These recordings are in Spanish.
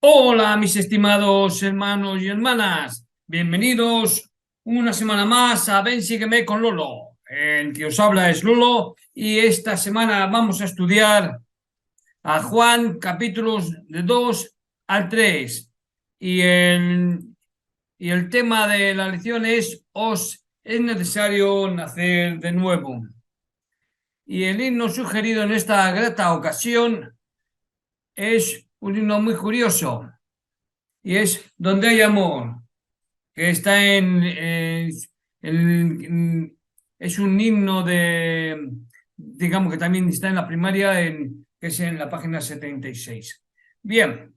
Hola, mis estimados hermanos y hermanas. Bienvenidos una semana más a Ven, sígueme con Lolo. El que os habla es Lolo y esta semana vamos a estudiar a Juan capítulos de 2 al 3. Y el tema de la lección es necesario nacer de nuevo. Y el himno sugerido en esta grata ocasión es un himno muy curioso y es Donde hay amor, que está es un himno digamos que también está en la primaria, que es en la página 76. Bien,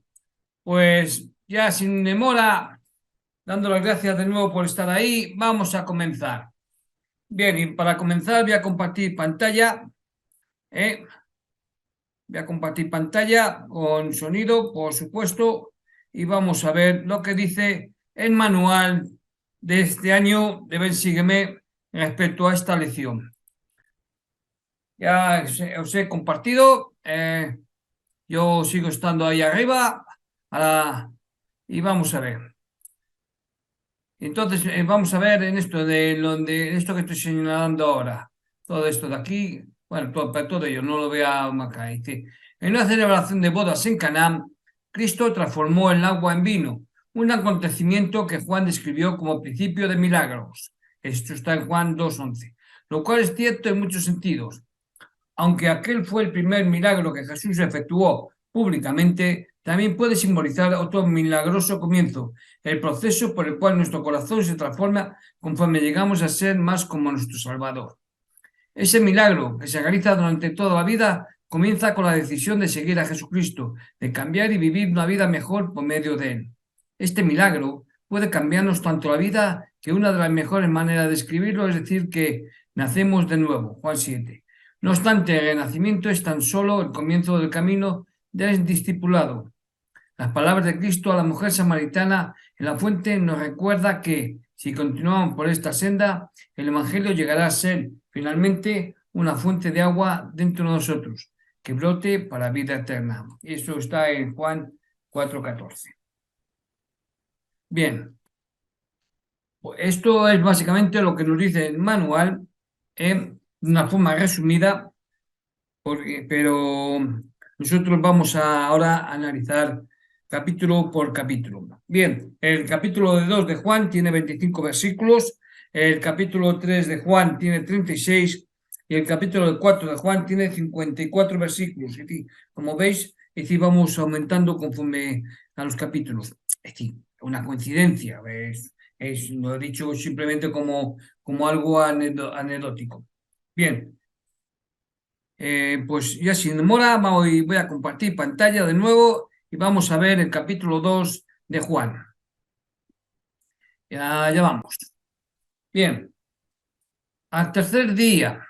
pues ya sin demora, dando las gracias de nuevo por estar ahí, vamos a comenzar. Bien, y para comenzar voy a compartir pantalla, ¿eh? Voy a compartir pantalla con sonido, por supuesto, y vamos a ver lo que dice el manual de este año de Ven, sígueme respecto a esta lección. Ya os he compartido, yo sigo estando ahí arriba y vamos a ver. Entonces, vamos a ver en esto esto que estoy señalando ahora, todo esto de aquí, bueno, todo ello, no lo voy a marcar. Dice, en una celebración de bodas en Caná, Cristo transformó el agua en vino, un acontecimiento que Juan describió como principio de milagros. Esto está en Juan 2:11, lo cual es cierto en muchos sentidos. Aunque aquel fue el primer milagro que Jesús efectuó públicamente, también puede simbolizar otro milagroso comienzo, el proceso por el cual nuestro corazón se transforma conforme llegamos a ser más como nuestro Salvador. Ese milagro que se realiza durante toda la vida comienza con la decisión de seguir a Jesucristo, de cambiar y vivir una vida mejor por medio de Él. Este milagro puede cambiarnos tanto la vida que una de las mejores maneras de escribirlo es decir que nacemos de nuevo, Juan 7. No obstante, el renacimiento es tan solo el comienzo del camino del discipulado. Las palabras de Cristo a la mujer samaritana en la fuente nos recuerda que si continuamos por esta senda, el Evangelio llegará a ser finalmente una fuente de agua dentro de nosotros, que brote para vida eterna. Eso está en Juan 4:14. Bien, pues esto es básicamente lo que nos dice el manual, de una forma resumida, pero nosotros vamos ahora a analizar capítulo por capítulo. Bien, el capítulo 2 de Juan tiene 25 versículos, el capítulo 3 de Juan tiene 36 y el capítulo 4 de Juan tiene 54 versículos. Es decir, como veis, vamos aumentando conforme a los capítulos. Es decir, una coincidencia, lo he dicho simplemente como algo anecdótico. Bien. Pues ya sin demora voy a compartir pantalla de nuevo y vamos a ver el capítulo 2 de Juan. Ya vamos. Bien, al tercer día,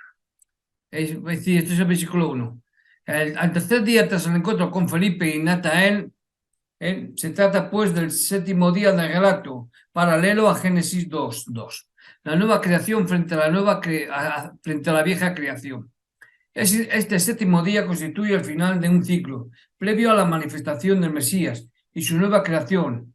es decir, este es el versículo 1. Al tercer día, tras el encuentro con Felipe y Natael, se trata pues del séptimo día del relato, paralelo a Génesis 2:2. La nueva creación frente a frente a la vieja creación. Este séptimo día constituye el final de un ciclo, previo a la manifestación del Mesías y su nueva creación.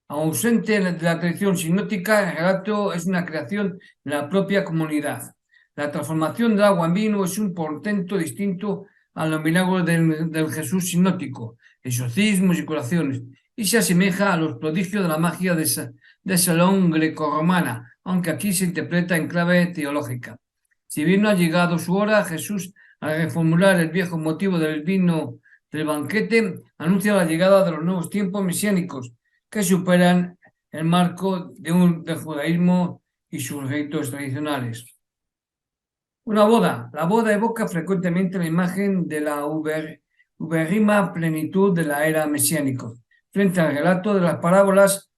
Ausente de la tradición sinóptica, el relato es una creación de la propia comunidad. La transformación del agua en vino es un portento distinto a los milagros del Jesús sinóptico, exorcismos y curaciones, y se asemeja a los prodigios de la magia de Salón grecorromana, aunque aquí se interpreta en clave teológica. Si bien no ha llegado su hora, Jesús, al reformular el viejo motivo del vino del banquete, anuncia la llegada de los nuevos tiempos mesiánicos que superan el marco del judaísmo y sus ritos tradicionales. Una boda. La boda evoca frecuentemente la imagen de la uberrima plenitud de la era mesiánica. Frente al relato de las parábolas,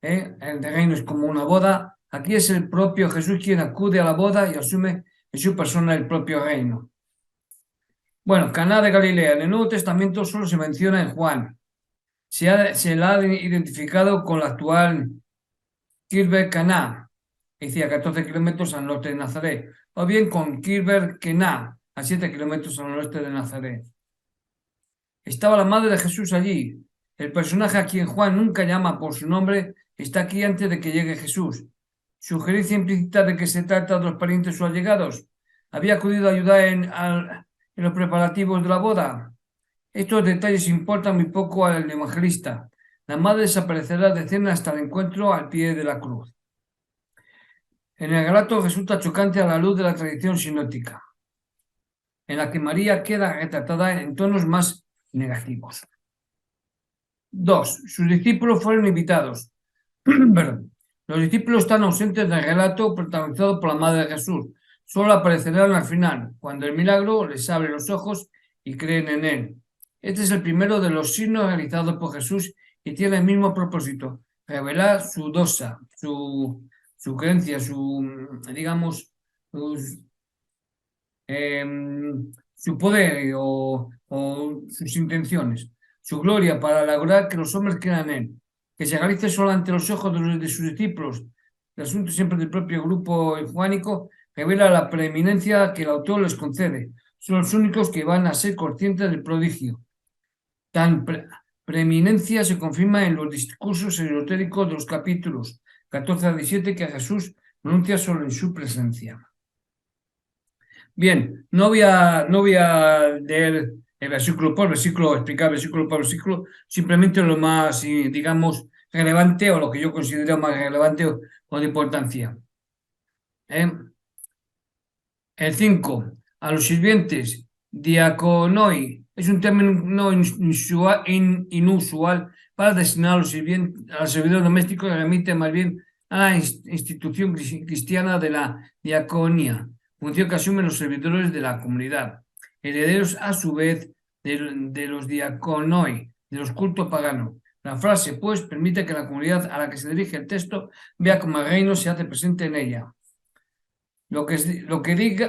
el reino es como una boda. Aquí es el propio Jesús quien acude a la boda y asume en su persona el propio reino. Bueno, Caná de Galilea. En el Nuevo Testamento solo se menciona en Juan. Se la ha identificado con la actual Kirber Caná, es decir, a 14 kilómetros al norte de Nazaret, o bien con Kirber Kená, a 7 kilómetros al noreste de Nazaret. Estaba la madre de Jesús allí. El personaje a quien Juan nunca llama por su nombre está aquí antes de que llegue Jesús. Sugerencia implícita de que se trata de los parientes o allegados. ¿Había acudido a ayudar en los preparativos de la boda? Estos detalles importan muy poco al evangelista. La madre desaparecerá de escena hasta el encuentro al pie de la cruz. En el relato resulta chocante a la luz de la tradición sinóptica, en la que María queda retratada en tonos más negativos. 2. Sus discípulos fueron invitados. Perdón. Los discípulos están ausentes del relato protagonizado por la Madre de Jesús. Solo aparecerán al final, cuando el milagro les abre los ojos y creen en él. Este es el primero de los signos realizados por Jesús y tiene el mismo propósito: revelar su doxa, su creencia, digamos, su poder o sus intenciones, su gloria para lograr que los hombres crean en él, que se realice solo ante los ojos de sus discípulos. El asunto siempre del propio grupo juánico revela la preeminencia que el autor les concede. Son los únicos que van a ser conscientes del prodigio. Tan preeminencia se confirma en los discursos esotéricos de los capítulos 14 a 17 que Jesús pronuncia solo en su presencia. Bien, no voy a leer el versículo por versículo, explicar versículo por versículo, simplemente lo más, digamos, relevante o lo que yo considero más relevante o de importancia. El 5. A los sirvientes, diaconoi, es un término inusual para designar a los servidores domésticos que remite más bien a la institución cristiana de la diaconía, función que asumen los servidores de la comunidad, herederos a su vez de los diaconoi, de los cultos paganos. La frase, pues, permite que la comunidad a la que se dirige el texto vea cómo el reino se hace presente en ella. Lo que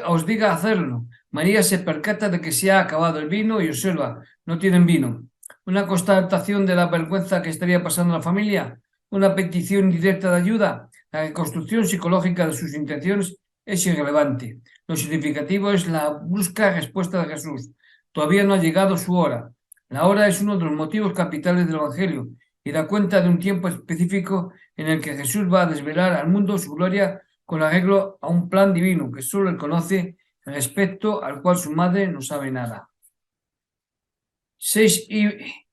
os diga hacerlo. María se percata de que se ha acabado el vino y observa, no tienen vino. Una constatación de la vergüenza que estaría pasando a la familia, una petición directa de ayuda. La reconstrucción psicológica de sus intenciones es irrelevante. Lo significativo es la brusca respuesta de Jesús. Todavía no ha llegado su hora. La hora es uno de los motivos capitales del Evangelio y da cuenta de un tiempo específico en el que Jesús va a desvelar al mundo su gloria con arreglo a un plan divino que solo él conoce, respecto al cual su madre no sabe nada. 6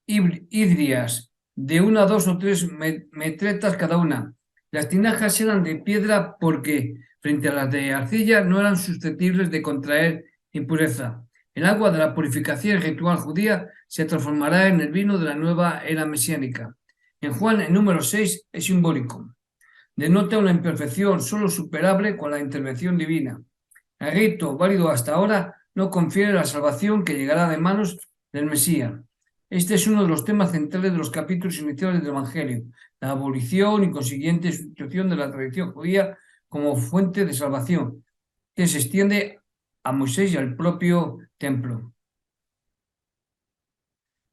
hidrias, de 1 a 2 o 3 metretas cada una. Las tinajas eran de piedra porque, frente a las de arcilla, no eran susceptibles de contraer impureza. El agua de la purificación ritual judía se transformará en el vino de la nueva era mesiánica. En Juan, el número 6 es simbólico. Denota una imperfección solo superable con la intervención divina. El rito, válido hasta ahora, no confiere la salvación que llegará de manos del Mesías. Este es uno de los temas centrales de los capítulos iniciales del Evangelio, la abolición y consiguiente sustitución de la tradición judía como fuente de salvación, que se extiende a Moisés y al propio templo.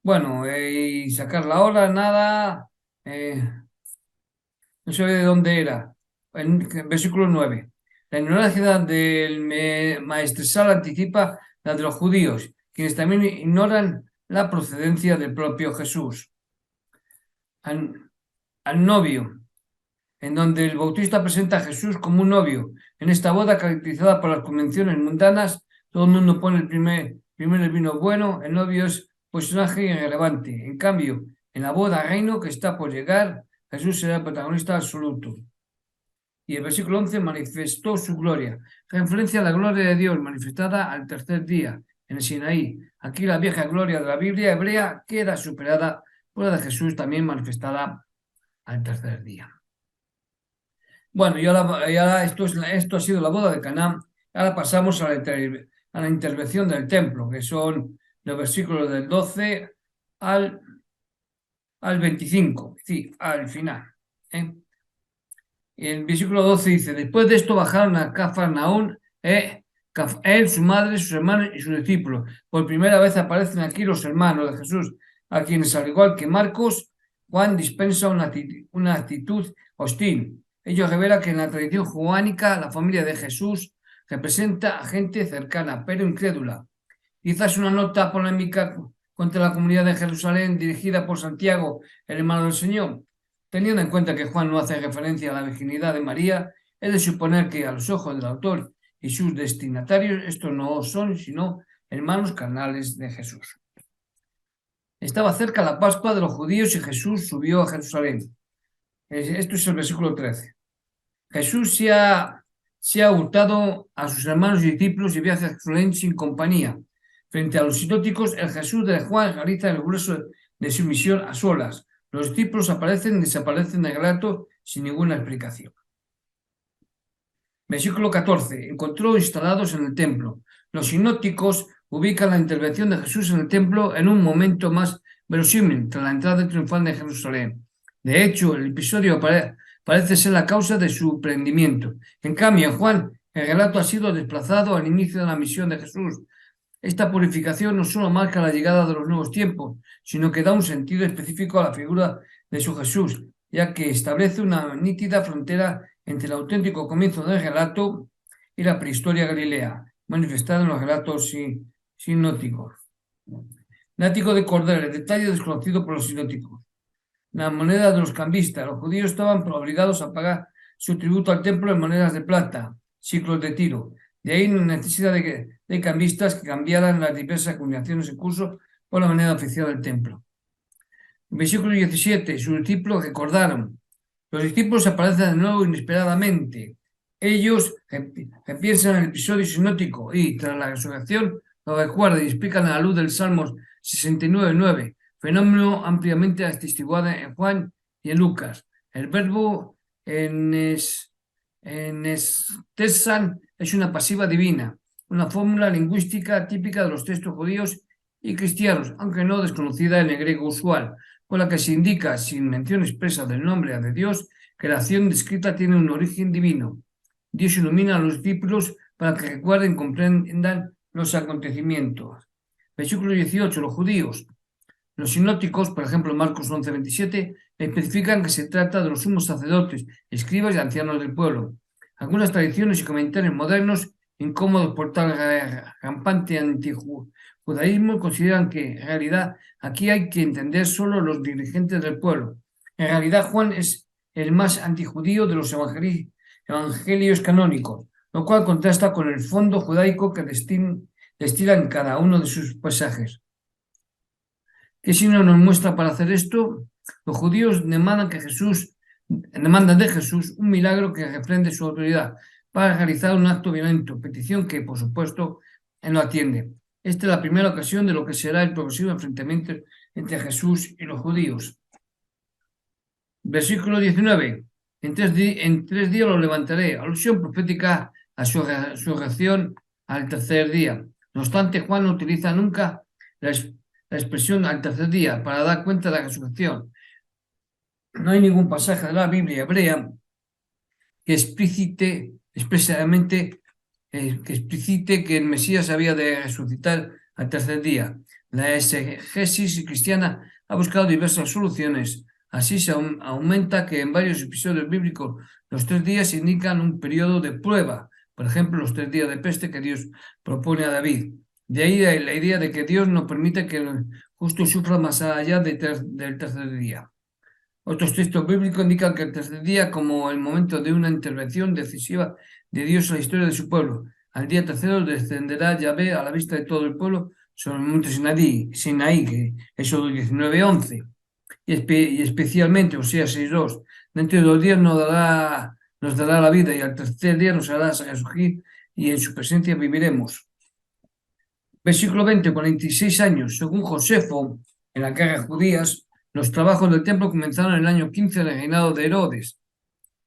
Bueno, y sacar la hora, nada, no se ve de dónde era. En versículo 9. La ignorancia del maestresal anticipa la de los judíos, quienes también ignoran la procedencia del propio Jesús. Al novio, en donde el Bautista presenta a Jesús como un novio. En esta boda caracterizada por las convenciones mundanas, todo el mundo pone primero el vino bueno, el novio es personaje irrelevante. En cambio, en la boda reino que está por llegar, Jesús será el protagonista absoluto. Y el versículo 11 manifestó su gloria. Referencia a la gloria de Dios manifestada al tercer día en el Sinaí. Aquí la vieja gloria de la Biblia hebrea queda superada por la de Jesús también manifestada al tercer día. Bueno, y ahora esto ha sido la boda de Caná. Ahora pasamos a la intervención del templo, que son los versículos del 12 al 25, sí, al final. El versículo 12 dice: después de esto bajaron a Cafarnaún, él, su madre, sus hermanos y sus discípulos. Por primera vez aparecen aquí los hermanos de Jesús, a quienes, al igual que Marcos, Juan dispensa una actitud hostil. Ello revela que en la tradición judánica la familia de Jesús representa a gente cercana, pero incrédula. Quizás una nota polémica contra la comunidad de Jerusalén dirigida por Santiago, el hermano del Señor. Teniendo en cuenta que Juan no hace referencia a la virginidad de María, es de suponer que a los ojos del autor y sus destinatarios estos no son sino hermanos carnales de Jesús. Estaba cerca la Pascua de los judíos y Jesús subió a Jerusalén. Esto es el versículo 13. Jesús se ha hurtado a sus hermanos y discípulos y viaja a Jerusalén sin compañía. Frente a los sinópticos, el Jesús de Juan realiza el grueso de su misión a solas. Los discípulos aparecen y desaparecen del relato sin ninguna explicación. Versículo 14. Encontró instalados en el templo. Los sinópticos ubican la intervención de Jesús en el templo en un momento más verosímil, tras la entrada triunfal de Jerusalén. De hecho, el episodio parece ser la causa de su prendimiento. En cambio, en Juan, el relato ha sido desplazado al inicio de la misión de Jesús. Esta purificación no solo marca la llegada de los nuevos tiempos, sino que da un sentido específico a la figura de su Jesús, ya que establece una nítida frontera entre el auténtico comienzo del relato y la prehistoria galilea, manifestada en los relatos sinópticos. Látigo de cordel, detalle desconocido por los sinópticos. La moneda de los cambistas. Los judíos estaban obligados a pagar su tributo al templo en monedas de plata, ciclos de tiro. De ahí la necesidad de cambistas que cambiaran las diversas combinaciones en curso por la moneda oficial del templo. Versículo 17. Sus discípulos recordaron. Los discípulos aparecen de nuevo inesperadamente. Ellos piensan en el episodio sinóptico y, tras la resurrección, lo recuerdan y explican a la luz del Salmos 69:9, fenómeno ampliamente atestiguado en Juan y en Lucas. El verbo enestesan es una pasiva divina, una fórmula lingüística típica de los textos judíos y cristianos, aunque no desconocida en el griego usual, con la que se indica, sin mención expresa del nombre de Dios, que la acción descrita tiene un origen divino. Dios ilumina a los discípulos para que recuerden y comprendan los acontecimientos. Versículo 18. Los judíos. Los sinópticos, por ejemplo, Marcos 11:27, especifican que se trata de los sumos sacerdotes, escribas y ancianos del pueblo. Algunas tradiciones y comentarios modernos, incómodos por tal rampante antijudaísmo, consideran que, en realidad, aquí hay que entender solo los dirigentes del pueblo. En realidad, Juan es el más antijudío de los evangelios canónicos, lo cual contrasta con el fondo judaico que destila en cada uno de sus pasajes. ¿Qué signo nos muestra para hacer esto? Los judíos demandan de Jesús un milagro que refrende su autoridad para realizar un acto violento, petición que, por supuesto, él no atiende. Esta es la primera ocasión de lo que será el progresivo enfrentamiento entre Jesús y los judíos. Versículo 19. En tres días lo levantaré. Alusión profética a su resurrección al tercer día. No obstante, Juan no utiliza nunca la expresión al tercer día para dar cuenta de la resurrección. No hay ningún pasaje de la Biblia hebrea que explicite que el Mesías había de resucitar al tercer día. La exegesis cristiana ha buscado diversas soluciones. Así se aumenta que en varios episodios bíblicos los 3 días indican un periodo de prueba. Por ejemplo, los 3 días de peste que Dios propone a David. De ahí la idea de que Dios no permite que el justo sufra más allá del tercer día. Otros textos bíblicos indican que el tercer día como el momento de una intervención decisiva de Dios en la historia de su pueblo. Al día tercero descenderá Yahvé a la vista de todo el pueblo sobre el monte Sinaí, que Éxodo 19:11. Y especialmente Oseas 6:2. Dentro de 2 días nos dará la vida y al tercer día nos hará resurgir y en su presencia viviremos. Versículo 20, 46 años. Según Josefo, en las guerras judías, los trabajos del templo comenzaron en el año 15 del reinado de Herodes,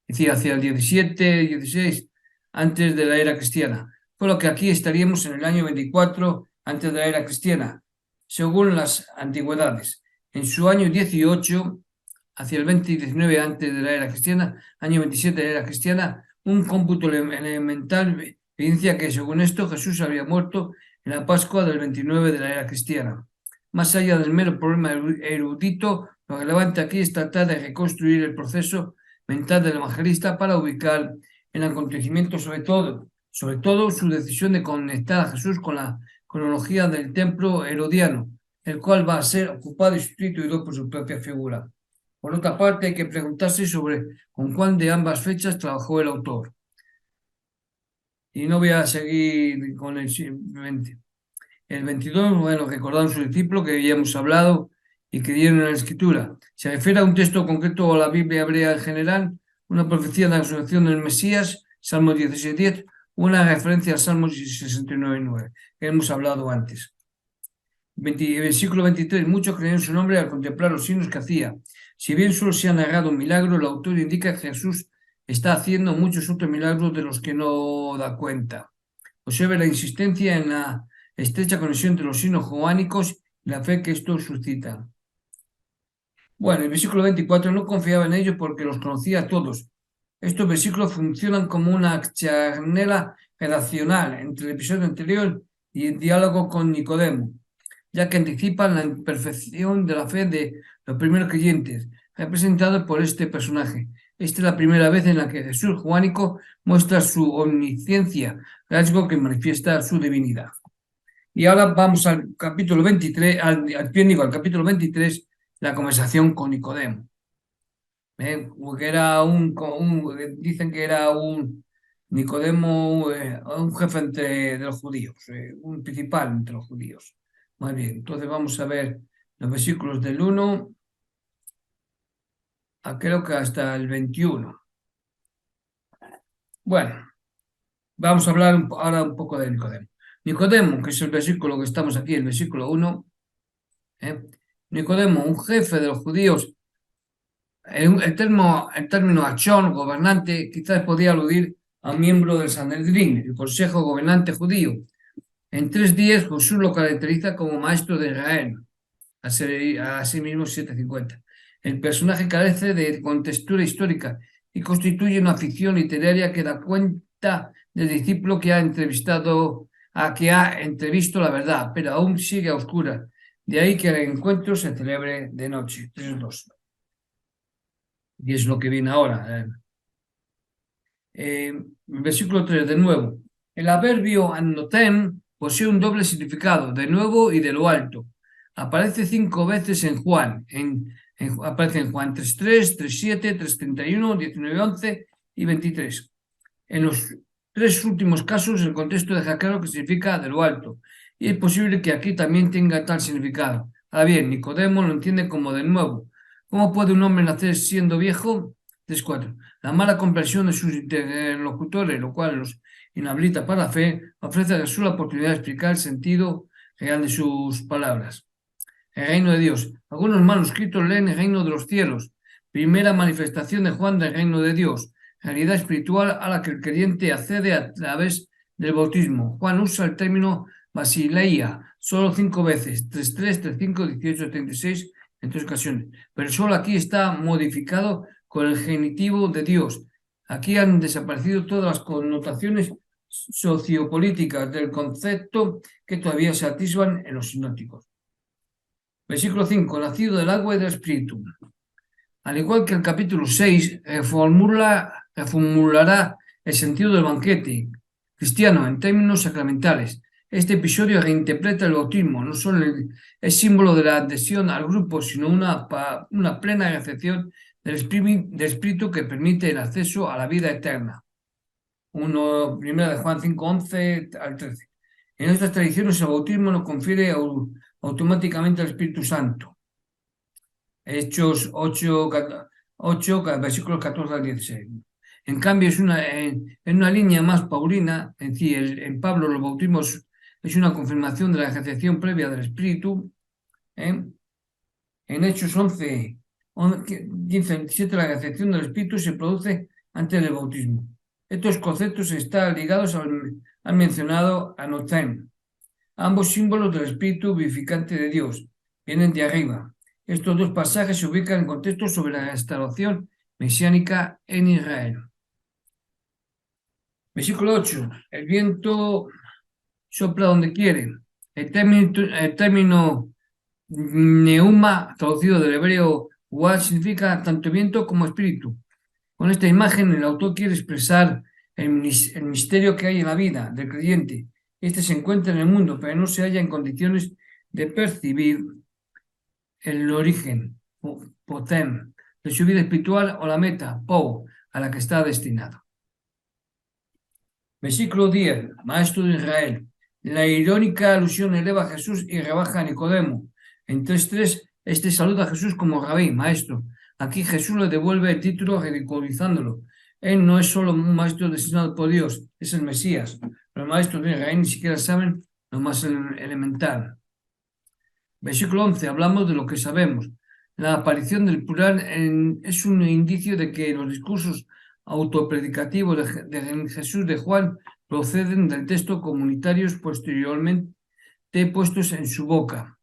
es decir, hacia el 17, 16, antes de la era cristiana. Por lo que aquí estaríamos en el año 24 antes de la era cristiana, según las antigüedades. En su año 18, hacia el 20 y 19 antes de la era cristiana, año 27 de la era cristiana, un cómputo elemental evidencia que, según esto, Jesús había muerto en la Pascua del 29 de la era cristiana. Más allá del mero problema erudito, lo relevante aquí es tratar de reconstruir el proceso mental del evangelista para ubicar el acontecimiento, sobre todo su decisión de conectar a Jesús con la cronología del templo herodiano, el cual va a ser ocupado y sustituido por su propia figura. Por otra parte, hay que preguntarse sobre con cuál de ambas fechas trabajó el autor. Y no voy a seguir con el siguiente. El 22, bueno, recordamos su discípulo que ya hemos hablado y que dieron en la escritura. Se refiere a un texto concreto o a la Biblia hebrea en general, una profecía de la resurrección del Mesías, Salmo 16:10, una referencia al Salmo 69:9, que hemos hablado antes. Versículo 23, muchos creyeron su nombre al contemplar los signos que hacía. Si bien solo se ha narrado un milagro, el autor indica que Jesús está haciendo muchos otros milagros de los que no da cuenta. Observe la insistencia en la estrecha conexión entre los signos joánicos y la fe que esto suscita. Bueno, el versículo 24, no confiaba en ellos porque los conocía a todos. Estos versículos funcionan como una charnela relacional entre el episodio anterior y el diálogo con Nicodemo, ya que anticipan la imperfección de la fe de los primeros creyentes, representados por este personaje. Esta es la primera vez en la que Jesús joánico muestra su omnisciencia, rasgo que manifiesta su divinidad. Y ahora vamos al capítulo 23, al capítulo 23, la conversación con Nicodemo. Porque era dicen que era un Nicodemo, un jefe de los judíos, un principal entre los judíos. Muy bien, entonces vamos a ver los versículos del 1 a creo que hasta el 21. Bueno, vamos a hablar ahora un poco de Nicodemo. Nicodemo, que es el versículo que estamos aquí, el versículo 1. Nicodemo, un jefe de los judíos. El término achón, gobernante, quizás podía aludir a un miembro del Sanedrín, el Consejo Gobernante Judío. En 3 días, Jesús lo caracteriza como maestro de Israel, asimismo 750. El personaje carece de contextura histórica y constituye una ficción literaria que da cuenta del discípulo que ha entrevisto la verdad, pero aún sigue a oscuras. De ahí que el encuentro se celebre de noche. 3:2. Y es lo que viene ahora. Versículo 3, de nuevo. El adverbio anotem posee un doble significado, de nuevo y de lo alto. Aparece 5 veces en Juan. Aparece en Juan 3:3, 3:7, 3:31, 19:11 y 23. En los 3 últimos casos, el contexto deja claro que significa de lo alto. Y es posible que aquí también tenga tal significado. Ahora bien, Nicodemo lo entiende como de nuevo. ¿Cómo puede un hombre nacer siendo viejo? 3:4. La mala comprensión de sus interlocutores, lo cual los inhabilita para la fe, ofrece a Jesús la oportunidad de explicar el sentido real de sus palabras. El reino de Dios. Algunos manuscritos leen el reino de los cielos, primera manifestación de Juan del reino de Dios, realidad espiritual a la que el creyente accede a través del bautismo. Juan usa el término basileia solo 5 veces, 3:3, 3:5, 18, 36, en 3 ocasiones, pero solo aquí está modificado con el genitivo de Dios. Aquí han desaparecido todas las connotaciones sociopolíticas del concepto que todavía se atisban en los sinópticos. Versículo 5, nacido del agua y del espíritu. Al igual que el capítulo 6, reformulará el sentido del banquete cristiano en términos sacramentales. Este episodio reinterpreta el bautismo, no solo es símbolo de la adhesión al grupo, sino una plena recepción del espíritu que permite el acceso a la vida eterna. 1 de Juan 5:11 al 13. En estas tradiciones el bautismo nos confiere automáticamente al Espíritu Santo. Hechos 8, versículos 14 al 16. En cambio, en una línea más paulina, en Pablo los bautismos es una confirmación de la recepción previa del Espíritu. En Hechos 11, 15, 27, la recepción del Espíritu se produce antes del bautismo. Estos conceptos están ligados al mencionado anotem. Ambos símbolos del Espíritu vivificante de Dios vienen de arriba. Estos 2 pasajes se ubican en contexto sobre la restauración mesiánica en Israel. Versículo 8. El viento sopla donde quiere. El término neuma, traducido del hebreo wa, significa tanto viento como espíritu. Con esta imagen, el autor quiere expresar el misterio que hay en la vida del creyente. Este se encuentra en el mundo, pero no se halla en condiciones de percibir el origen, potem, de su vida espiritual o la meta, pou, a la que está destinado. Versículo 10, Maestro de Israel. La irónica alusión eleva a Jesús y rebaja a Nicodemo. En 3.3, este saluda a Jesús como rabí, maestro. Aquí Jesús le devuelve el título ridiculizándolo. Él no es solo un maestro designado por Dios, es el Mesías. Los maestros de Israel ni siquiera saben lo más elemental. Versículo 11, hablamos de lo que sabemos. La aparición del plural es un indicio de que los discursos autopredicativos de Jesús de Juan proceden del texto comunitarios posteriormente puestos en su boca.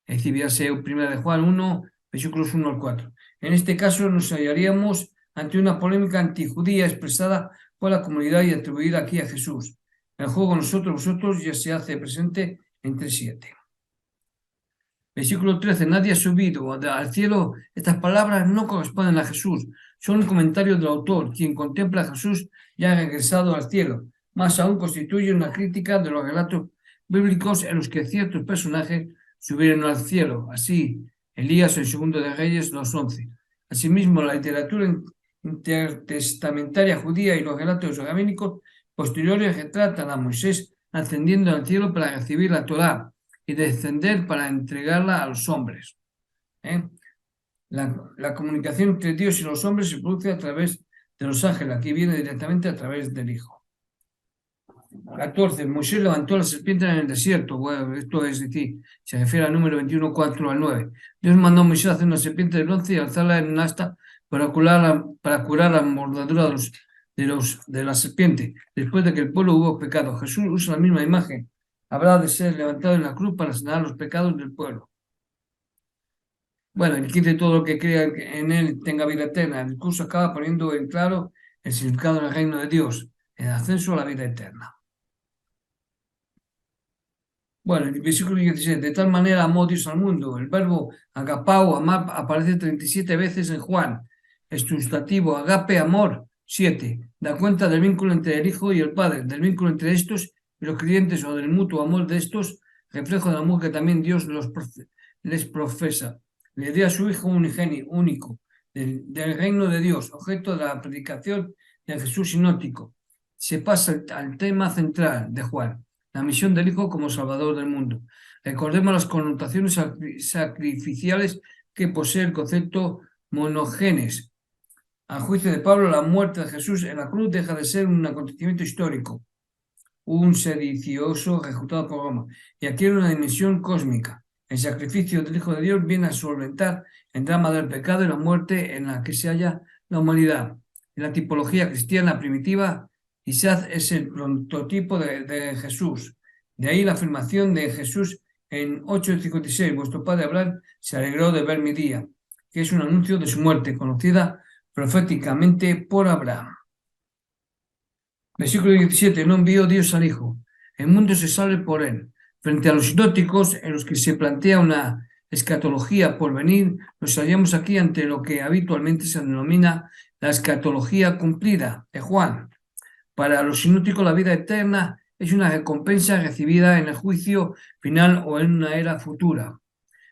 Es decir, ya sea 1 de Juan 1, versículos 1 al 4. En este caso nos hallaríamos ante una polémica antijudía expresada por la comunidad y atribuida aquí a Jesús. El juego vosotros ya se hace presente en 3.7. Versículo 13, nadie ha subido al cielo. Estas palabras no corresponden a Jesús, son un comentario del autor, quien contempla a Jesús ya regresado al cielo. Más aún constituye una crítica de los relatos bíblicos en los que ciertos personajes subieron al cielo. Así, Elías, el segundo de Reyes 2.11. Asimismo, la literatura intertestamentaria judía y los relatos rabínicos posteriores retratan a Moisés ascendiendo al cielo para recibir la Torá y descender para entregarla a los hombres. La comunicación entre Dios y los hombres se produce a través de los ángeles, aquí viene directamente a través del Hijo. 14. Moisés levantó la serpiente en el desierto. Bueno, esto es decir, se refiere al número 21, 4 al 9. Dios mandó a Moisés a hacer una serpiente de bronce y alzarla en un asta para curar la mordedura de la serpiente, después de que el pueblo hubo pecado. Jesús usa la misma imagen. Habrá de ser levantado en la cruz para sanar los pecados del pueblo. Bueno, el quite todo lo que crea en él tenga vida eterna. El discurso acaba poniendo en claro el significado del reino de Dios, el ascenso a la vida eterna. Bueno, el versículo 16, de tal manera amó Dios al mundo. El verbo agapao, amar, aparece 37 veces en Juan. El sustantivo agape, amor, 7. Da cuenta del vínculo entre el Hijo y el Padre, del vínculo entre estos y los creyentes o del mutuo amor de estos, reflejo del amor que también Dios les profesa. Le dio a su Hijo unigénito, único, del reino de Dios, objeto de la predicación de Jesús sinóptico. Se pasa al tema central de Juan, la misión del Hijo como Salvador del mundo. Recordemos las connotaciones sacrificiales que posee el concepto monogenes. A juicio de Pablo, la muerte de Jesús en la cruz deja de ser un acontecimiento histórico, un sedicioso ejecutado por Roma, y adquiere una dimensión cósmica. El sacrificio del Hijo de Dios viene a solventar el drama del pecado y la muerte en la que se halla la humanidad. En la tipología cristiana primitiva, Isaac es el prototipo de Jesús. De ahí la afirmación de Jesús en 8:56, vuestro padre Abraham se alegró de ver mi día, que es un anuncio de su muerte, conocida proféticamente por Abraham. Versículo 17, no envió Dios al Hijo, el mundo se salve por él. Frente a los sinópticos, en los que se plantea una escatología por venir, nos hallamos aquí ante lo que habitualmente se denomina la escatología cumplida de Juan. Para los sinópticos, la vida eterna es una recompensa recibida en el juicio final o en una era futura.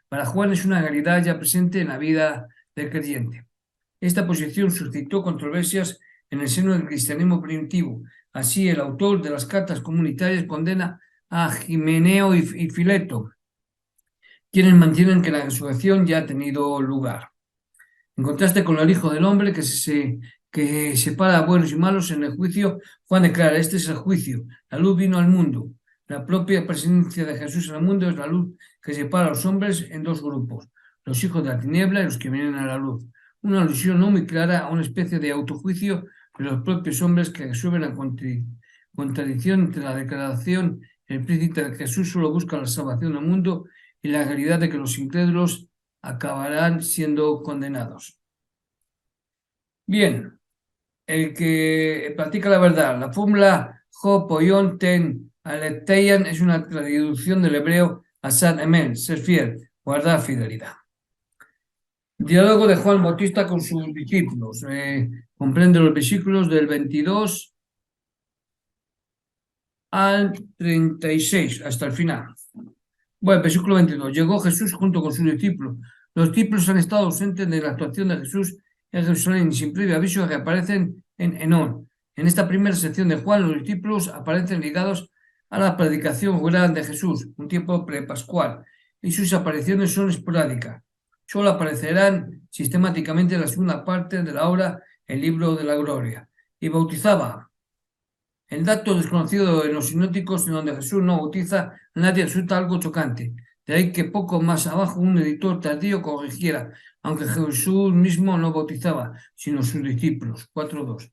Para Juan es una realidad ya presente en la vida del creyente. Esta posición suscitó controversias en el seno del cristianismo primitivo. Así, el autor de las cartas comunitarias condena a Himeneo y Fileto, quienes mantienen que la resurrección ya ha tenido lugar. En contraste con el Hijo del Hombre, que separa a buenos y malos en el juicio, Juan declara, este es el juicio, la luz vino al mundo. La propia presencia de Jesús en el mundo es la luz que separa a los hombres en dos grupos, los hijos de la tiniebla y los que vienen a la luz. Una alusión no muy clara a una especie de autojuicio de los propios hombres que resuelven la contradicción entre la declaración explícita de que Jesús solo busca la salvación del mundo y la realidad de que los incrédulos acabarán siendo condenados. Bien, el que practica la verdad, la fórmula Ho Poyon Ten Aletheia es una traducción del hebreo Asad Emen, ser fiel, guardar fidelidad. Diálogo de Juan Bautista con sus discípulos. Comprende los versículos del 22 al 36, hasta el final. Bueno, versículo 22. Llegó Jesús junto con sus discípulos. Los discípulos han estado ausentes de la actuación de Jesús en Jerusalén y sin previo aviso reaparecen en Enón. En esta primera sección de Juan, los discípulos aparecen ligados a la predicación jurada de Jesús, un tiempo prepascual, y sus apariciones son esporádicas. Solo aparecerán sistemáticamente en la segunda parte de la obra, el libro de la gloria. Y bautizaba. El dato desconocido en los sinópticos, en donde Jesús no bautiza, a nadie resulta algo chocante. De ahí que poco más abajo un editor tardío corrigiera, aunque Jesús mismo no bautizaba, sino sus discípulos. 4.2.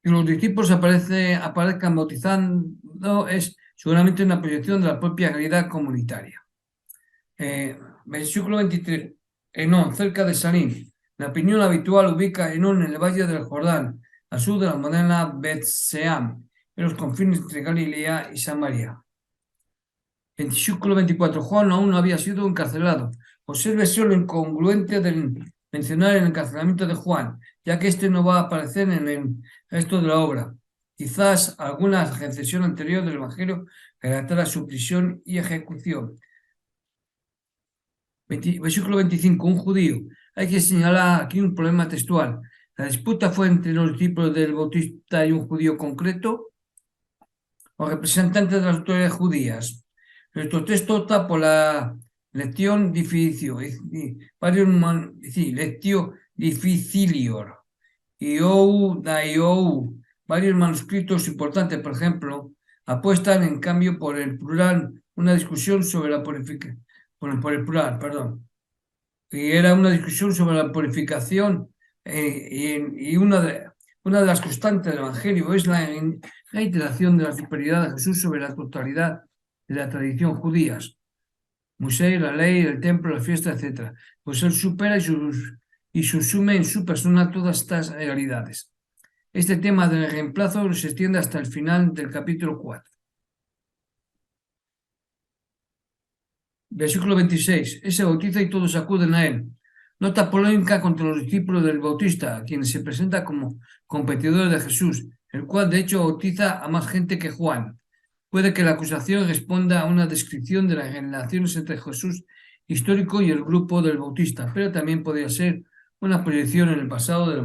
Que los discípulos aparezcan bautizando es seguramente una proyección de la propia realidad comunitaria. Versículo 23. Enón, cerca de Salim. La opinión habitual ubica Enón en el valle del Jordán, al sur de la moderna Bet-Seam, en los confines entre Galilea y Samaria. Versículo 24. Juan aún no había sido encarcelado. Obsérvese lo incongruente del mencionar el encarcelamiento de Juan, ya que este no va a aparecer en el resto de la obra. Quizás alguna recesión anterior del Evangelio relatara su prisión y ejecución. Versículo 25. Un judío. Hay que señalar aquí un problema textual. La disputa fue entre los discípulos del Bautista y un judío concreto o representantes de las autoridades judías. Nuestro texto opta por la lección dificilio, lectio difficilior, varios manuscritos importantes, por ejemplo, apuestan en cambio por el plural, una discusión sobre la purificación, por el plural, perdón, y era una discusión sobre la purificación y una de las constantes del Evangelio es la reiteración de la superioridad de Jesús sobre la totalidad de la tradición judía. Moisés, la ley, el templo, la fiesta, etc. Pues él supera y subsume en su persona todas estas realidades. Este tema del reemplazo se extiende hasta el final del capítulo 4. Versículo 26. Él se bautiza y todos acuden a él. Nota polémica contra los discípulos del Bautista, a quienes se presenta como competidores de Jesús, el cual de hecho bautiza a más gente que Juan. Puede que la acusación responda a una descripción de las relaciones entre Jesús histórico y el grupo del Bautista, pero también podría ser una proyección en el pasado de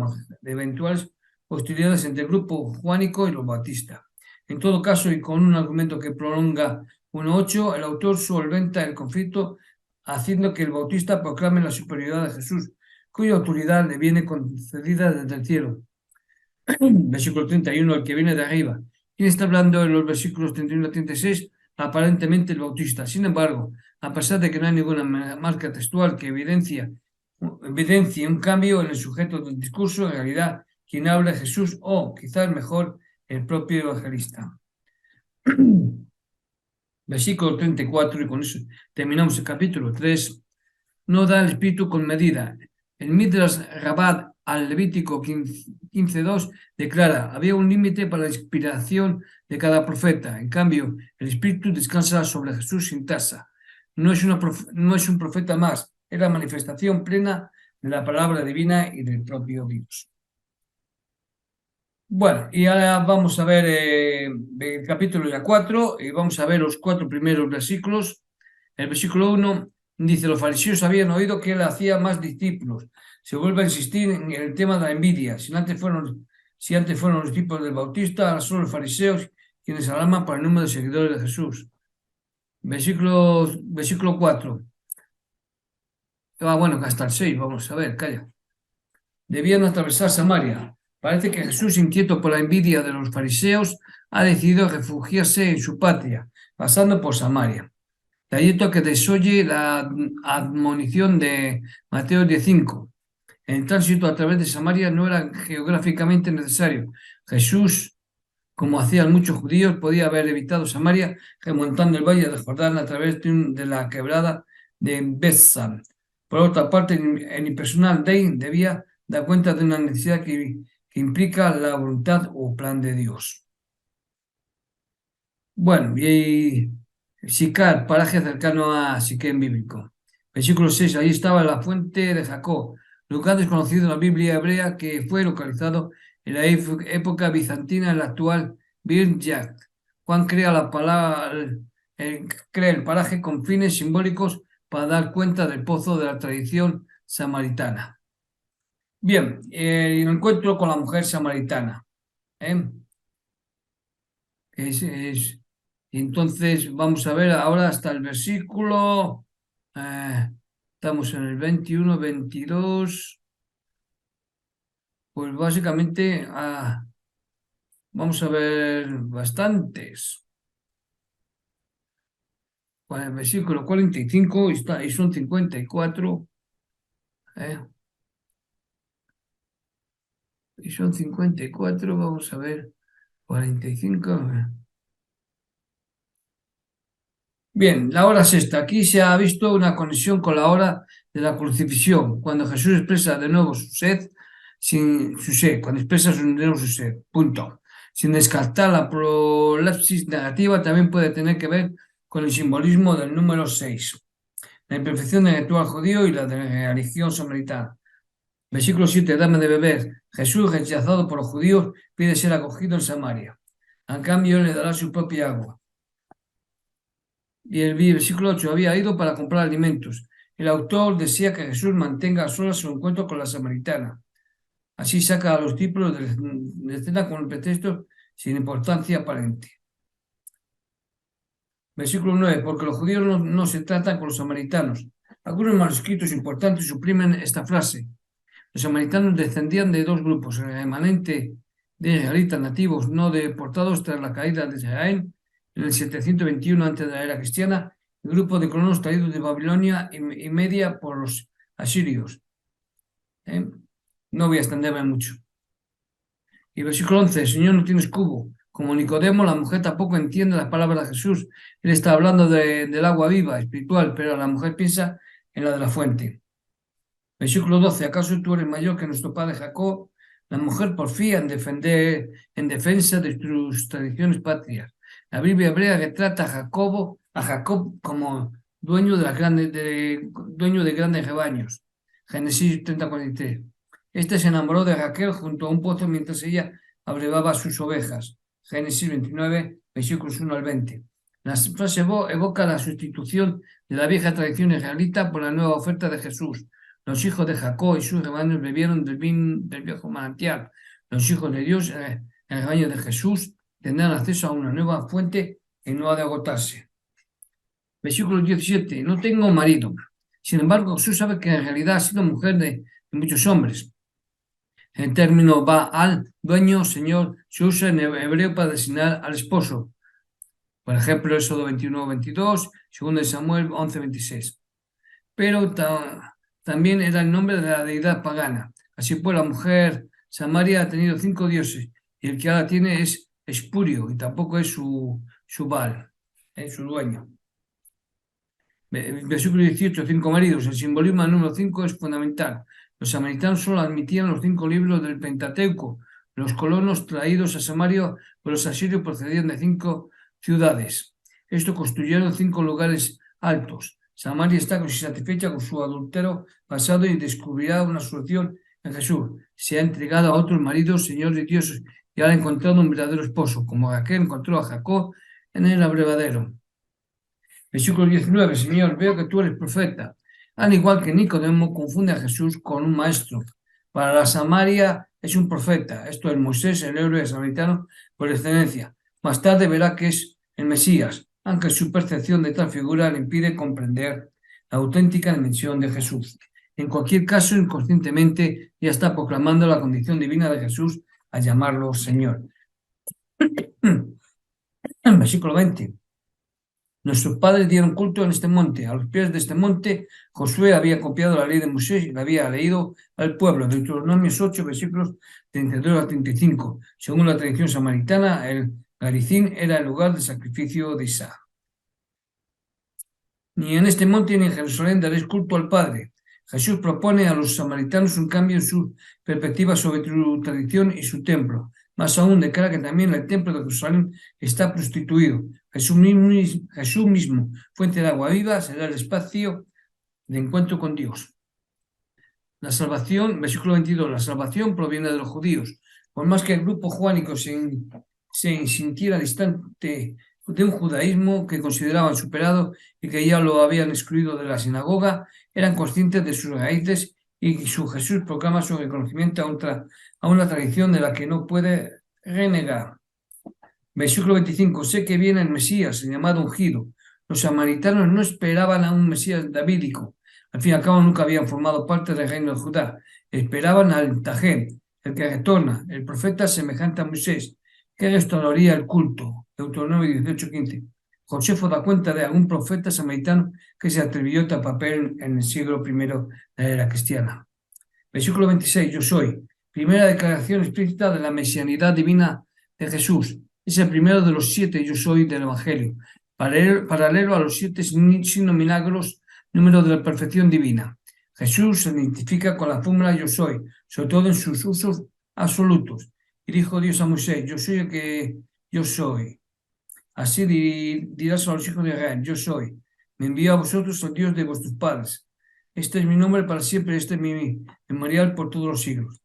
eventuales hostilidades entre el grupo juánico y los bautistas. En todo caso, y con un argumento que prolonga 1.8, el autor solventa el conflicto haciendo que el bautista proclame la superioridad de Jesús, cuya autoridad le viene concedida desde el cielo. Versículo 31, el que viene de arriba. ¿Quién está hablando en los versículos 31 a 36? Aparentemente el bautista. Sin embargo, a pesar de que no hay ninguna marca textual que evidencie un cambio en el sujeto del discurso, en realidad quien habla es Jesús o, quizás mejor, el propio evangelista. Versículo 34, y con eso terminamos el capítulo 3. No da el espíritu con medida. El Midrash Rabbah al Levítico 15.2 declara, había un límite para la inspiración de cada profeta. En cambio, el espíritu descansa sobre Jesús sin tasa. No es un profeta más, es la manifestación plena de la palabra divina y del propio Dios. Bueno, y ahora vamos a ver el capítulo ya 4 y vamos a ver los 4 primeros versículos. El versículo 1 dice, los fariseos habían oído que él hacía más discípulos. Se vuelve a insistir en el tema de la envidia. Si antes fueron los discípulos del Bautista, ahora son los fariseos quienes alarman por el número de seguidores de Jesús. Versículo 4. Bueno, hasta el 6, vamos a ver, calla. Debían atravesar Samaria. Parece que Jesús, inquieto por la envidia de los fariseos, ha decidido refugiarse en su patria, pasando por Samaria. De ahí que desoye la admonición de Mateo 10.5. El tránsito a través de Samaria no era geográficamente necesario. Jesús, como hacían muchos judíos, podía haber evitado Samaria remontando el valle de Jordán a través de la quebrada de Bethsam. Por otra parte, el impersonal debía dar cuenta de una necesidad que implica la voluntad o plan de Dios. Bueno, y Sicar, paraje cercano a Siquem bíblico. Versículo 6, ahí estaba la fuente de Jacob, lugar desconocido en la Biblia hebrea que fue localizado en la época bizantina en la actual Bir Jat. Juan crea la palabra crea el paraje con fines simbólicos para dar cuenta del pozo de la tradición samaritana. Bien, el encuentro con la mujer samaritana. ¿eh? Y entonces vamos a ver ahora hasta el versículo, estamos en el 21, 22, pues básicamente vamos a ver bastantes. Bueno, el versículo 45 y son 54, y son 54, vamos a ver, 45. Bien, la hora sexta. Aquí se ha visto una conexión con la hora de la crucifixión, cuando Jesús expresa de nuevo cuando expresa de nuevo su sed, punto. Sin descartar la prolapsis negativa, también puede tener que ver con el simbolismo del número 6, la imperfección del ritual judío y la de la religión samaritana. Versículo 7, dame de beber. Jesús, rechazado por los judíos, pide ser acogido en Samaria. En cambio, le dará su propia agua. Y el versículo 8, había ido para comprar alimentos. El autor desea que Jesús mantenga a solas su encuentro con la samaritana. Así saca a los discípulos de escena con el pretexto sin importancia aparente. Versículo 9, porque los judíos no se tratan con los samaritanos. Algunos manuscritos importantes suprimen esta frase. Los samaritanos descendían de dos grupos, el remanente de israelitas nativos no deportados tras la caída de Israel en el 721 antes de la era cristiana, el grupo de colonos traídos de Babilonia y Media por los asirios. No voy a extenderme mucho. Y versículo 11, el Señor no tiene escudo. Como Nicodemo, la mujer tampoco entiende las palabras de Jesús. Él está hablando del agua viva, espiritual, pero la mujer piensa en la de la fuente. Versículo 12, ¿acaso tú eres mayor que nuestro padre Jacob? La mujer porfía en defensa de sus tradiciones patrias. La Biblia hebrea retrata a Jacob como dueño de grandes rebaños. Génesis 30:43. Este se enamoró de Raquel junto a un pozo mientras ella abrevaba sus ovejas. Génesis 29, versículos 1 al 20. La frase evoca la sustitución de la vieja tradición israelita por la nueva oferta de Jesús. Los hijos de Jacob y sus rebaños bebieron del viejo manantial. Los hijos de Dios, el rebaño de Jesús, tendrán acceso a una nueva fuente que no ha de agotarse. Versículo 17. No tengo marido. Sin embargo, Jesús sabe que en realidad ha sido mujer de muchos hombres. El término Baal, dueño, señor, se usa en hebreo para designar al esposo. Por ejemplo, Éxodo 21:22, 2 Samuel 11:26. Pero también era el nombre de la deidad pagana. Así pues, la mujer Samaria ha tenido 5 dioses y el que ahora tiene es espurio y tampoco es su Baal, es su dueño. Versículo 18, 5 maridos. El simbolismo del número 5 es fundamental. Los samaritanos solo admitían los 5 libros del Pentateuco. Los colonos traídos a Samaria por los asirios procedían de 5 ciudades. Esto construyeron 5 lugares altos. Samaria está satisfecha con su adulterio pasado y descubrirá una solución en Jesús. Se ha entregado a otros maridos, señores y dioses, y ha encontrado un verdadero esposo, como Raquel encontró a Jacob en el abrevadero. Versículo 19, Señor, veo que tú eres profeta. Al igual que Nicodemo, confunde a Jesús con un maestro. Para la Samaria es un profeta. Esto es Moisés, el héroe samaritano por excelencia. Más tarde verá que es el Mesías, aunque su percepción de tal figura le impide comprender la auténtica dimensión de Jesús. En cualquier caso, inconscientemente ya está proclamando la condición divina de Jesús al llamarlo Señor. Versículo 20. Nuestros padres dieron culto en este monte. A los pies de este monte, Josué había copiado la ley de Moisés y la había leído al pueblo. Deuteronomios 8, versículos 32 a 35. Según la tradición samaritana, el Garizim era el lugar de sacrificio de Isaac. Ni en este monte ni en Jerusalén daréis culto al Padre. Jesús propone a los samaritanos un cambio en su perspectiva sobre su tradición y su templo. Más aún, declara que también el templo de Jerusalén está prostituido. Jesús mismo, fuente de agua viva, será el espacio de encuentro con Dios. La salvación, versículo 22, la salvación proviene de los judíos. Por más que el grupo juánico se sintiera distante de un judaísmo que consideraban superado y que ya lo habían excluido de la sinagoga, eran conscientes de sus raíces y su Jesús proclama su reconocimiento a una tradición de la que no puede renegar. Versículo 25. Sé que viene el Mesías, llamado ungido. Los samaritanos no esperaban a un Mesías davídico. Al fin y al cabo nunca habían formado parte del reino de Judá. Esperaban al Tajé, el que retorna, el profeta semejante a Moisés, que restauraría el culto. Deuteronomio 18:15. Josefo da cuenta de algún profeta samaritano que se atrevió a papel en el siglo I de la era cristiana. Versículo 26. Yo soy. Primera declaración explícita de la mesianidad divina de Jesús. Es el primero de los 7 yo soy del Evangelio, paralelo a los 7 signos milagros, número de la perfección divina. Jesús se identifica con la fórmula yo soy, sobre todo en sus usos absolutos. Y dijo Dios a Moisés, yo soy el que yo soy. Así dirás a los hijos de Israel, yo soy. Me envío a vosotros el Dios de vuestros padres. Este es mi nombre para siempre, este es mi memorial por todos los siglos.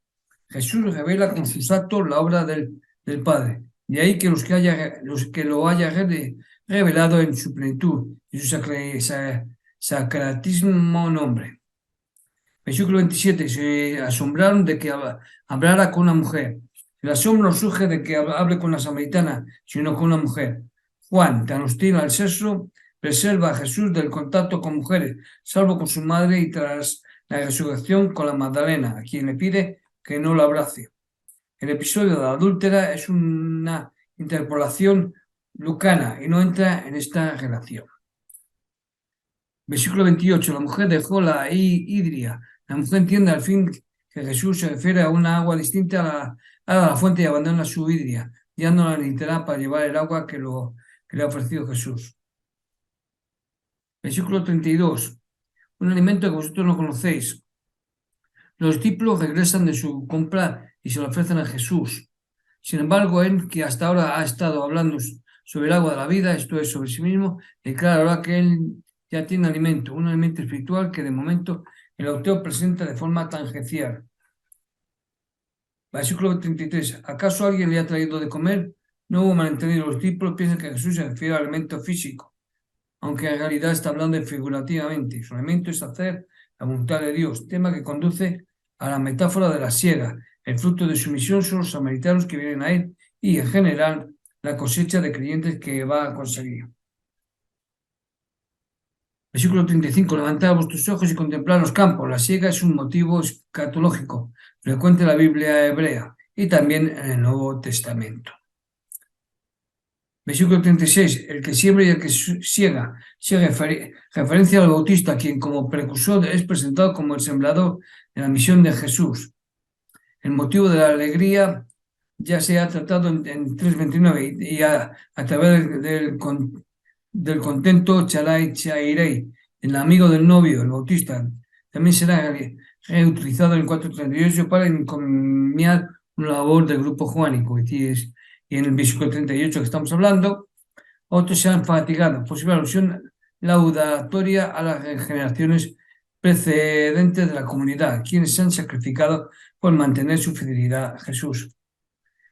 Jesús revela con sus actos la obra del Padre. De ahí que los que lo haya revelado en su plenitud y su sacratismo nombre. Versículo 27. Se asombraron de que hablara con una mujer. El asombro surge de que hable con la samaritana, sino con una mujer. Juan, tan hostil al sexo, preserva a Jesús del contacto con mujeres, salvo con su madre y tras la resurrección con la Magdalena, a quien le pide que no la abrace. El episodio de la adúltera es una interpolación lucana y no entra en esta relación. Versículo 28. La mujer dejó la idria. La mujer entiende al fin que Jesús se refiere a una agua distinta a la fuente y abandona su idria, guiándola literal para llevar el agua que le ha ofrecido Jesús. Versículo 32. Un alimento que vosotros no conocéis. Los discípulos regresan de su compra y se lo ofrecen a Jesús. Sin embargo, él, que hasta ahora ha estado hablando sobre el agua de la vida, esto es, sobre sí mismo, declara ahora que él ya tiene alimento, un alimento espiritual que de momento el autor presenta de forma tangencial. Versículo 33. ¿Acaso alguien le ha traído de comer? No hubo malentendido. Los discípulos piensan que Jesús se refiere al alimento físico, aunque en realidad está hablando figurativamente. Su alimento es hacer la voluntad de Dios, tema que conduce a la metáfora de la siega. El fruto de su misión son los samaritanos que vienen a él y, en general, la cosecha de creyentes que va a conseguir. Versículo 35. Levantad vuestros ojos y contemplad los campos. La siega es un motivo escatológico, frecuente en la Biblia hebrea y también en el Nuevo Testamento. Versículo 36. El que siembra y el que siega. Referencia al Bautista, quien como precursor es presentado como el sembrador de la misión de Jesús. El motivo de la alegría ya se ha tratado en 3.29 y a través del contento Charai Chairei, el amigo del novio, el Bautista, también será reutilizado en 4.38 para encomiar una labor del grupo juánico. Y en el versículo 38 que estamos hablando, otros se han fatigado, posible alusión laudatoria a las generaciones precedentes de la comunidad, quienes se han sacrificado por mantener su fidelidad a Jesús.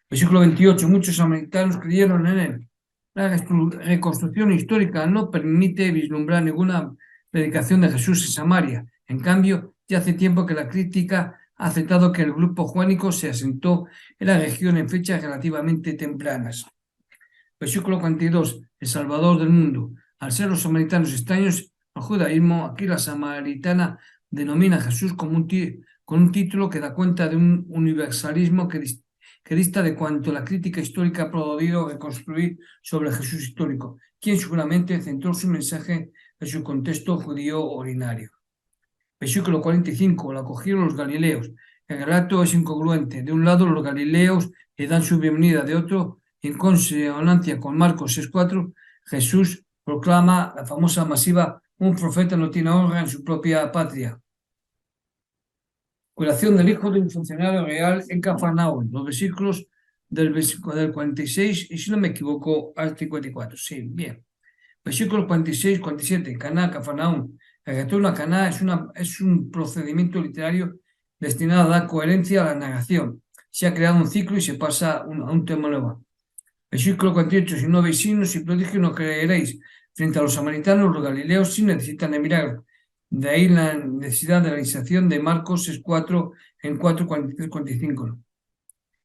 Versículo 28. Muchos samaritanos creyeron en él. La reconstrucción histórica no permite vislumbrar ninguna predicación de Jesús en Samaria. En cambio, ya hace tiempo que la crítica ha aceptado que el grupo juánico se asentó en la región en fechas relativamente tempranas. Versículo 42. El Salvador del mundo. Al ser los samaritanos extraños al judaísmo, aquí la samaritana denomina a Jesús con un título que da cuenta de un universalismo que dista de cuanto la crítica histórica ha podido reconstruir sobre Jesús histórico, quien seguramente centró su mensaje en su contexto judío originario. Versículo 45. Lo acogieron los galileos. El relato es incongruente. De un lado, los galileos le dan su bienvenida. De otro, en consonancia con Marcos 6.4, Jesús proclama la famosa masiva: un profeta no tiene honra en su propia patria. Curación del hijo de un funcionario real en Cafarnaúm. Los versículos del 46 y, si no me equivoco, al 54. Sí, bien. Versículos 46, 47. Caná, Cafarnaúm. El retorno a Caná es un procedimiento literario destinado a dar coherencia a la narración. Se ha creado un ciclo y se pasa a un tema nuevo. Versículo 48, si no veis signos y prodigios no creeréis. Frente a los samaritanos, los galileos sí necesitan de milagros. De ahí la necesidad de la iniciación de Marcos 6:4 en 4:43-45.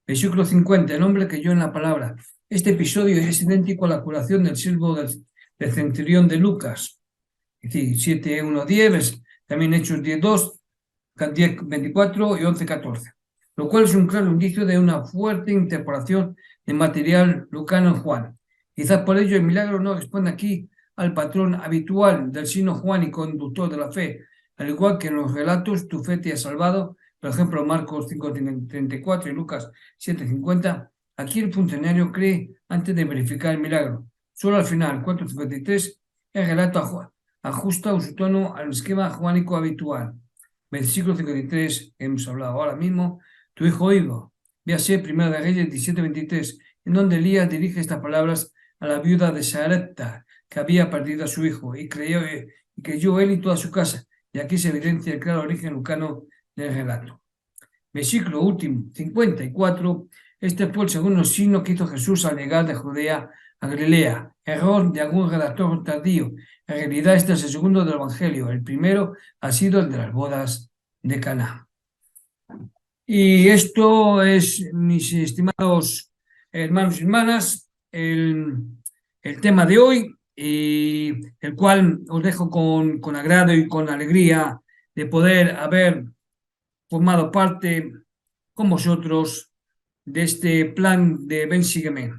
Versículo 50, el hombre creyó en la palabra. Este episodio es idéntico a la curación del siervo del centurión de Lucas. Es decir, 7:1-10, también Hechos 10:2, 10:24 y 11:14. Lo cual es un claro indicio de una fuerte interpolación de material lucano en Juan. Quizás por ello el milagro no responde aquí al patrón habitual del signo Juan y conductor de la fe, al igual que en los relatos tu fe te ha salvado, por ejemplo Marcos 5:34 y Lucas 7:50. Aquí el funcionario cree antes de verificar el milagro. Solo al final, 4:53, el relato ajusta su tono al esquema juánico habitual. Versículo 53, que hemos hablado ahora mismo, tu hijo oído. Véase Primera de Reyes 17:23, en donde Elías dirige estas palabras a la viuda de Sarepta, que había perdido a su hijo, y creyó él y toda su casa. Y aquí se evidencia el claro origen lucano del relato. Versículo último, 54. Este fue el segundo signo que hizo Jesús al llegar de Judea a Galilea. Error de algún redactor tardío. En realidad este es el segundo del Evangelio. El primero ha sido el de las bodas de Caná. Y esto es, mis estimados hermanos y hermanas, el tema de hoy, y el cual os dejo con agrado y con alegría de poder haber formado parte con vosotros de este plan de Ven Sígueme.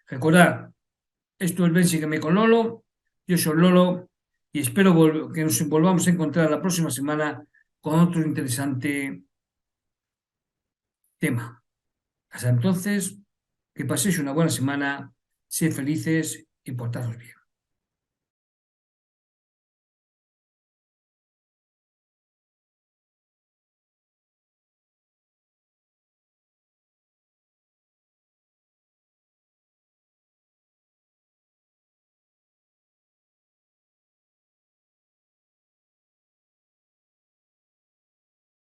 Recordad, esto es Ven Sígueme con Lolo, yo soy Lolo y espero que nos volvamos a encontrar la próxima semana con otro interesante tema. Hasta entonces, que paséis una buena semana, sed felices y portaros bien.